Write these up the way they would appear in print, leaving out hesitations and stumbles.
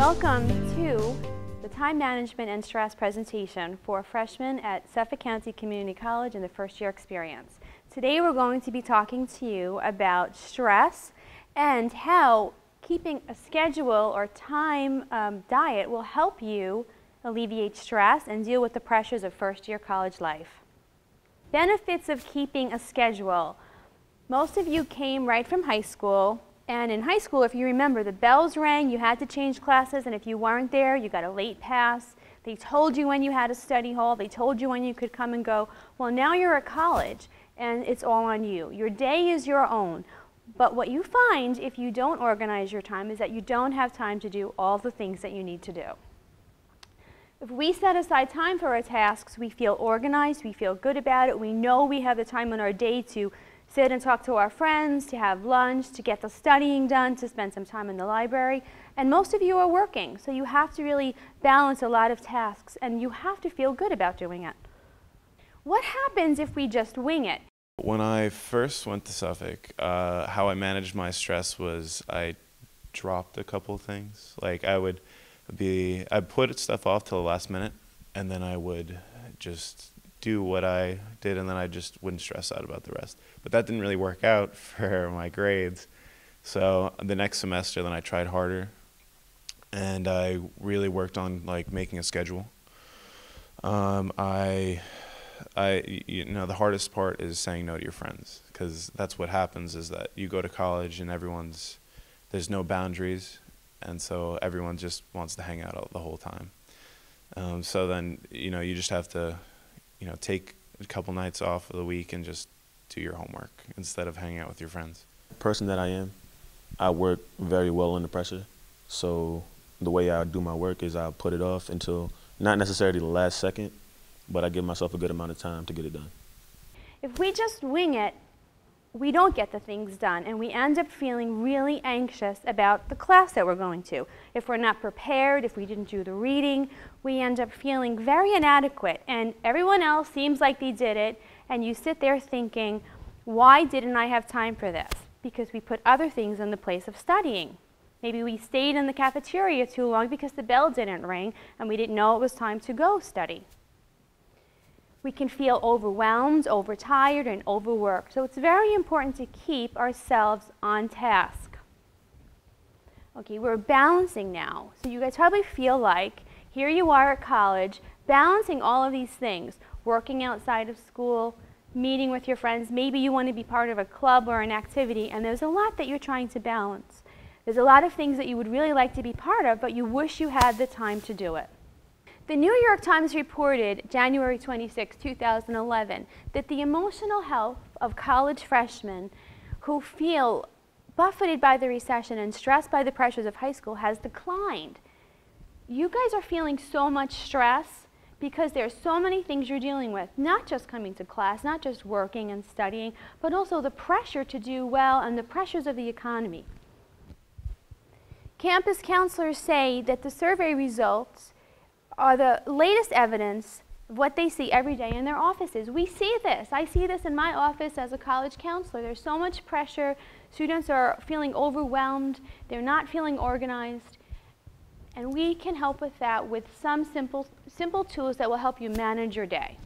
Welcome to the Time Management and Stress presentation for freshmen at Suffolk County Community College in the first year experience. Today we're going to be talking to you about stress and how keeping a schedule or time diet will help you alleviate stress and deal with the pressures of first year college life. Benefits of keeping a schedule. Most of you came right from high school. And in high school, if you remember, the bells rang, you had to change classes, and if you weren't there, you got a late pass. They told you when you had a study hall. They told you when you could come and go. Well, now you're at college, and it's all on you. Your day is your own. But what you find if you don't organize your time is that you don't have time to do all the things that you need to do. If we set aside time for our tasks, we feel organized, we feel good about it, we know we have the time on our day to sit and talk to our friends, to have lunch, to get the studying done, to spend some time in the library. And most of you are working, so you have to really balance a lot of tasks, and you have to feel good about doing it. What happens if we just wing it? When I first went to Suffolk, how I managed my stress was I dropped a couple things. Like I'd put stuff off till the last minute, and then I would just do what I did, and then I just wouldn't stress out about the rest. But that didn't really work out for my grades. So the next semester, then I tried harder, and I really worked on making a schedule. The hardest part is saying no to your friends, because that's what happens is that you go to college and there's no boundaries, and so everyone just wants to hang out the whole time. So then, you just have to take a couple nights off of the week and just do your homework instead of hanging out with your friends. The person that I am, I work very well under pressure. So the way I do my work is I put it off until not necessarily the last second, but I give myself a good amount of time to get it done. If we just wing it, we don't get the things done, and we end up feeling really anxious about the class that we're going to. If we're not prepared, if we didn't do the reading, we end up feeling very inadequate, and everyone else seems like they did it, and you sit there thinking, why didn't I have time for this? Because we put other things in the place of studying. Maybe we stayed in the cafeteria too long because the bell didn't ring, and we didn't know it was time to go study. We can feel overwhelmed, overtired, and overworked. So it's very important to keep ourselves on task. Okay, we're balancing now. So you guys probably feel like here you are at college, balancing all of these things, working outside of school, meeting with your friends. Maybe you want to be part of a club or an activity, and there's a lot that you're trying to balance. There's a lot of things that you would really like to be part of, but you wish you had the time to do it. The New York Times reported January 26, 2011, that the emotional health of college freshmen who feel buffeted by the recession and stressed by the pressures of high school has declined. You guys are feeling so much stress because there are so many things you're dealing with, not just coming to class, not just working and studying, but also the pressure to do well and the pressures of the economy. Campus counselors say that the survey results are the latest evidence of what they see every day in their offices. We see this. I see this in my office as a college counselor. There's so much pressure. Students are feeling overwhelmed. They're not feeling organized. And we can help with that with some simple tools that will help you manage your day.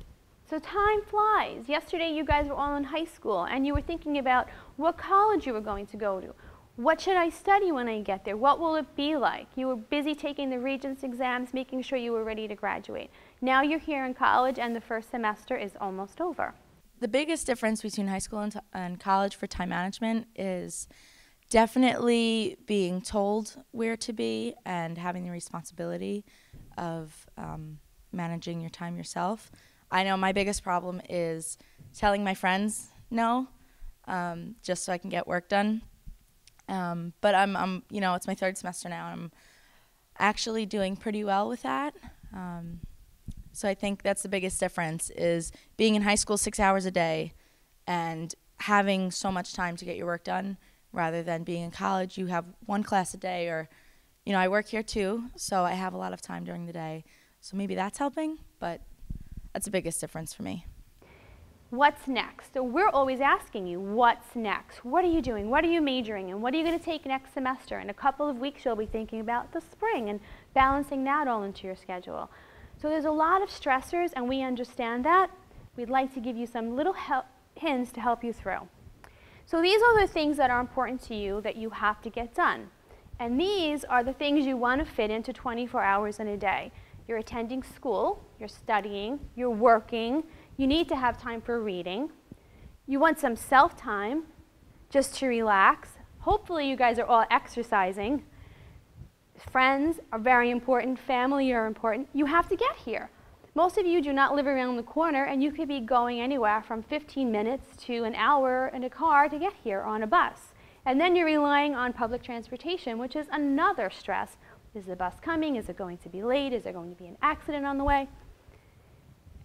So time flies. Yesterday you guys were all in high school and you were thinking about what college you were going to go to. What should I study when I get there? What will it be like? You were busy taking the Regents exams, making sure you were ready to graduate. Now you're here in college and the first semester is almost over. The biggest difference between high school and college for time management is definitely being told where to be and having the responsibility of managing your time yourself. I know my biggest problem is telling my friends no, just so I can get work done. But I'm it's my third semester now, and I'm actually doing pretty well with that. So I think that's the biggest difference, is being in high school 6 hours a day and having so much time to get your work done, rather than being in college, you have one class a day, or, I work here too, so I have a lot of time during the day. So maybe that's helping, but that's the biggest difference for me. What's next? So we're always asking you, what's next? What are you doing? What are you majoring in? What are you going to take next semester? In a couple of weeks, you'll be thinking about the spring and balancing that all into your schedule. So there's a lot of stressors, and we understand that. We'd like to give you some little hints to help you through. So these are the things that are important to you that you have to get done. And these are the things you want to fit into 24 hours in a day. You're attending school, you're studying, you're working, you need to have time for reading. You want some self-time just to relax. Hopefully you guys are all exercising. Friends are very important, family are important. You have to get here. Most of you do not live around the corner, and you could be going anywhere from 15 minutes to an hour in a car to get here on a bus. And then you're relying on public transportation, which is another stress. Is the bus coming? Is it going to be late? Is there going to be an accident on the way?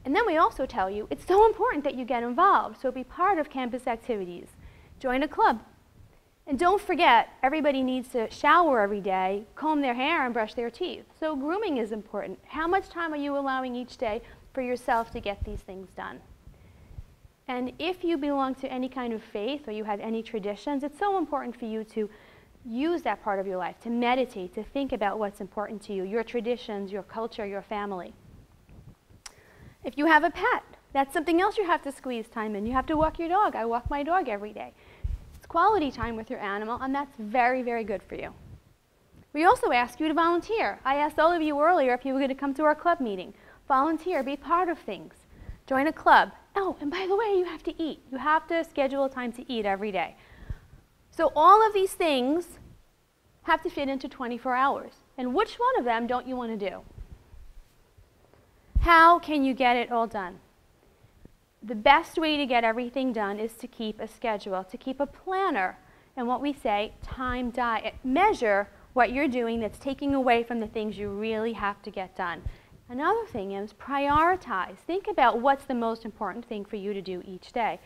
And then we also tell you it's so important that you get involved, so be part of campus activities. Join a club. And don't forget, everybody needs to shower every day, comb their hair, and brush their teeth. So grooming is important. How much time are you allowing each day for yourself to get these things done? And if you belong to any kind of faith or you have any traditions, it's so important for you to use that part of your life, to meditate, to think about what's important to you, your traditions, your culture, your family. If you have a pet, that's something else you have to squeeze time in. You have to walk your dog. I walk my dog every day. It's quality time with your animal, and that's very, very good for you. We also ask you to volunteer. I asked all of you earlier if you were going to come to our club meeting. Volunteer, be part of things. Join a club. Oh, and by the way, you have to eat. You have to schedule time to eat every day. So all of these things have to fit into 24 hours. And which one of them don't you want to do? How can you get it all done? The best way to get everything done is to keep a schedule, to keep a planner, and what we say, time diet. Measure what you're doing that's taking away from the things you really have to get done. Another thing is prioritize. Think about what's the most important thing for you to do each day.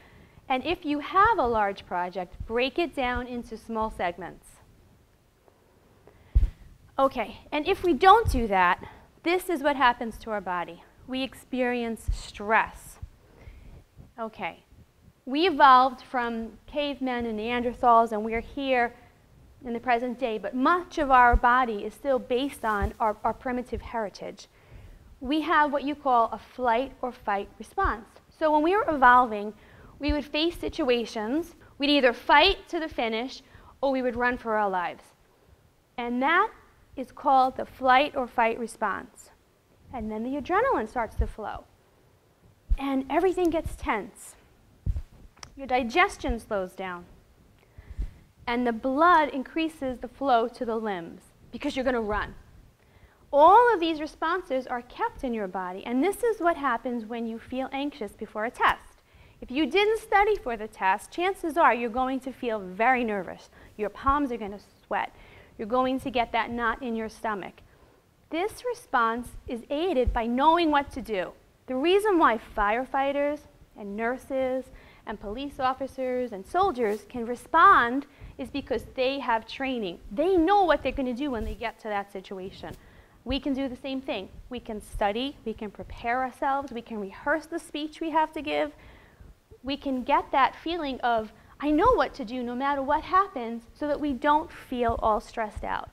And if you have a large project, break it down into small segments. Okay, and if we don't do that, this is what happens to our body. We experience stress. Okay, we evolved from cavemen and Neanderthals, and we're here in the present day, but much of our body is still based on our primitive heritage. We have what you call a flight or fight response. So when we were evolving, we would face situations, we'd either fight to the finish, or we would run for our lives. And that is called the flight or fight response. And then the adrenaline starts to flow. And everything gets tense. Your digestion slows down. And the blood increases the flow to the limbs because you're going to run. All of these responses are kept in your body, and this is what happens when you feel anxious before a test. If you didn't study for the test, chances are you're going to feel very nervous. Your palms are going to sweat. You're going to get that knot in your stomach. This response is aided by knowing what to do. The reason why firefighters and nurses and police officers and soldiers can respond is because they have training. They know what they're going to do when they get to that situation. We can do the same thing. We can study, we can prepare ourselves, we can rehearse the speech we have to give. We can get that feeling of, I know what to do no matter what happens, so that we don't feel all stressed out.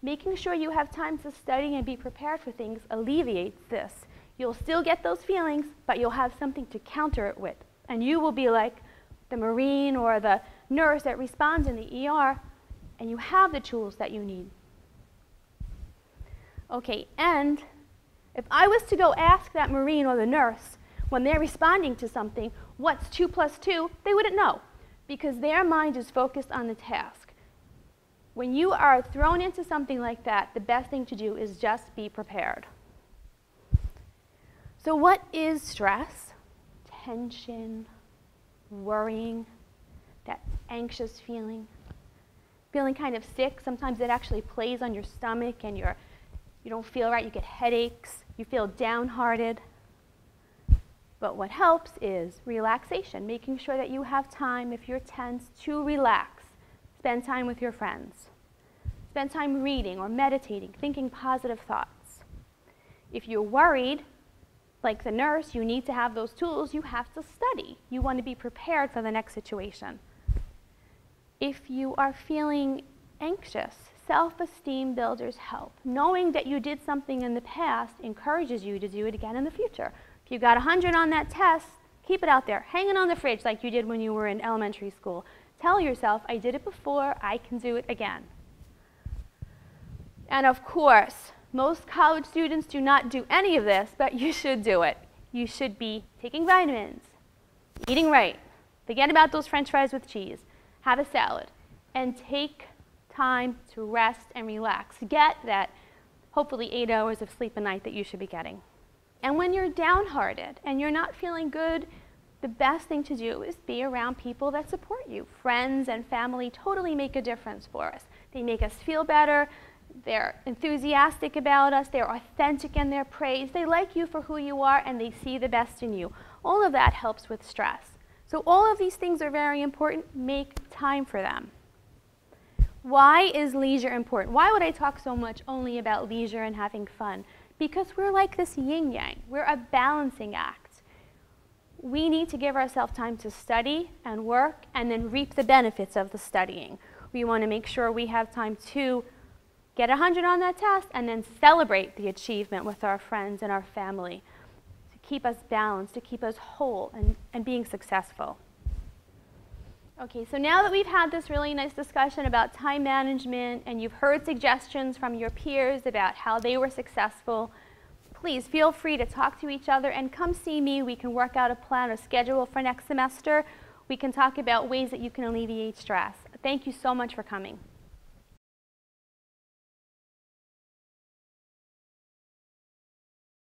Making sure you have time to study and be prepared for things alleviates this. You'll still get those feelings, but you'll have something to counter it with. And you will be like the Marine or the nurse that responds in the ER, and you have the tools that you need. Okay, and if I was to go ask that Marine or the nurse when they're responding to something, what's 2 + 2, they wouldn't know, because their mind is focused on the task. When you are thrown into something like that, the best thing to do is just be prepared. So what is stress? Tension, worrying, that anxious feeling, feeling kind of sick. Sometimes it actually plays on your stomach and you don't feel right, you get headaches, you feel downhearted. But what helps is relaxation, making sure that you have time, if you're tense, to relax. Spend time with your friends. Spend time reading or meditating, thinking positive thoughts. If you're worried, Like the nurse, you need to have those tools. You have to study. You want to be prepared for the next situation. If you are feeling anxious, self-esteem builders help. Knowing that you did something in the past encourages you to do it again in the future. If you got 100 on that test, keep it out there. Hang it on the fridge like you did when you were in elementary school. Tell yourself, I did it before, I can do it again. And of course, most college students do not do any of this, but you should do it. You should be taking vitamins, eating right. Forget about those French fries with cheese. Have a salad. And take time to rest and relax. Get that hopefully 8 hours of sleep a night that you should be getting. And when you're downhearted and you're not feeling good, the best thing to do is be around people that support you. Friends and family totally make a difference for us. They make us feel better. They're enthusiastic about us. They're authentic in their praise. They like you for who you are, and they see the best in you. All of that helps with stress. So all of these things are very important. Make time for them. Why is leisure important? Why would I talk so much only about leisure and having fun? Because we're like this yin-yang. We're a balancing act. We need to give ourselves time to study and work and then reap the benefits of the studying. We want to make sure we have time to get 100 on that test and then celebrate the achievement with our friends and our family to keep us balanced, to keep us whole and being successful. Okay, so now that we've had this really nice discussion about time management and you've heard suggestions from your peers about how they were successful, please feel free to talk to each other and come see me. We can work out a plan or schedule for next semester. We can talk about ways that you can alleviate stress. Thank you so much for coming.